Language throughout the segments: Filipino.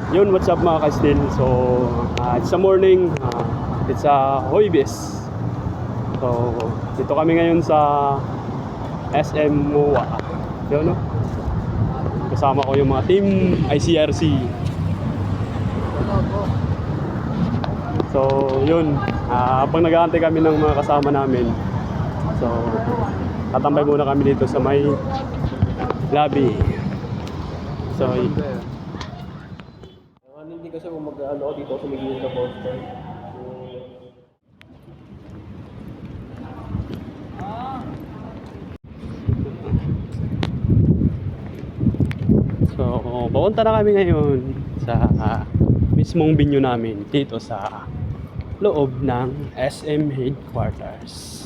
Yun, what's up mga ka-still? So, it's a morning. It's a Huwebes. So, dito kami ngayon sa SM MOA. Yun, no? Kasama ko yung mga team ICRC. So, yun. Habang nag-aantay kami ng mga kasama namin. So, tatambay muna kami dito sa may lobby. So, hindi kasi kung mag-ano ako dito, sumigil na poster. So, papunta na kami ngayon sa mismong venue namin dito sa loob ng SM Headquarters.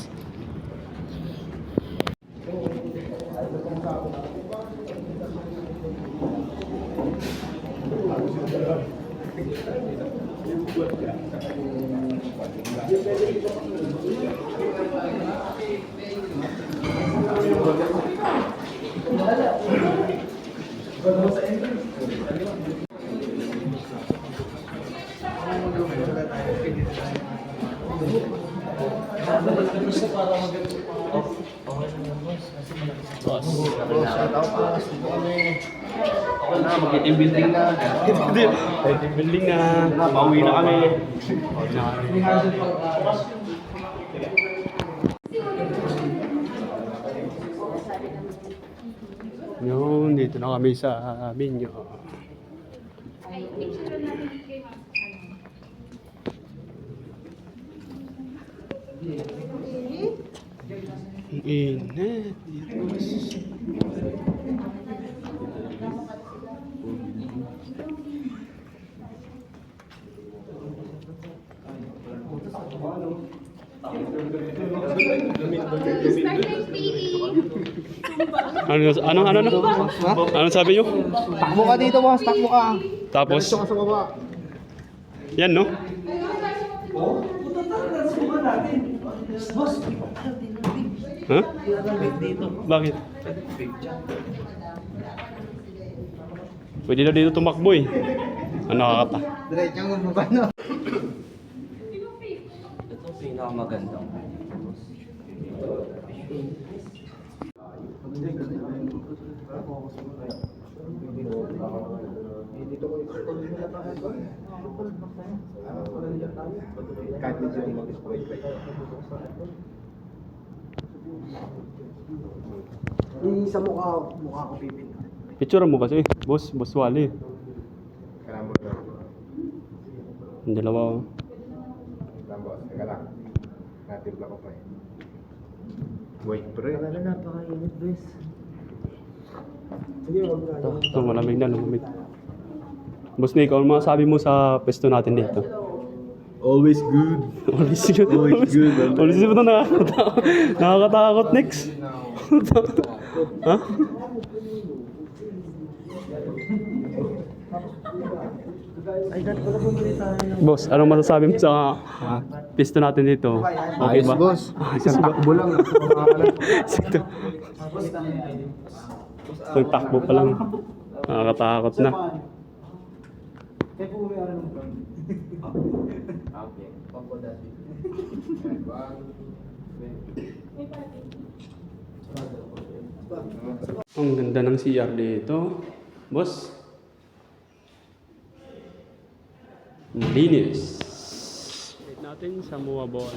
Mag-team building na. Team building na. Pauwi na kami. Yun, dito na kami sa venue. Init. Ano sabi nyo? Takbo ka dito, boss. Takbo ka. Tapos, Diretso ka sa baba. yan no? Ha? Bakit? Pwede na dito tumakbo eh. Ano nakakata? Diretso ang baba, no? Ito pinakamaganda. Kahit medyo hindi mag-spoil ka. Yung sa mukha ko pipin. Picture mo kasi, boss Wally. Kailangan mo na. Ang dalawa. Boss, teka lang. Natimpla ko pa eh. Wait, pre. Wala napaka-init, boss. Sige, wag na. Ito, malamig na lumamig. Boss Nick, ano masabi mo sa pwesto natin dito? Always good. Always good. Always good. Always good na nakakatakot. Nakakatakot, next. Ha? Boss, anong masasabi mo sa pwesto natin dito? Okay Ayos, ba? boss. Isang takbo lang. Sakto. Isang takbo pa lang. Nakakatakot na. Kaya po may araw ng plan. Okay. Pampo dati. Ang ganda ng CR dito. Boss. Malinis. Wait natin sa MOA Ball.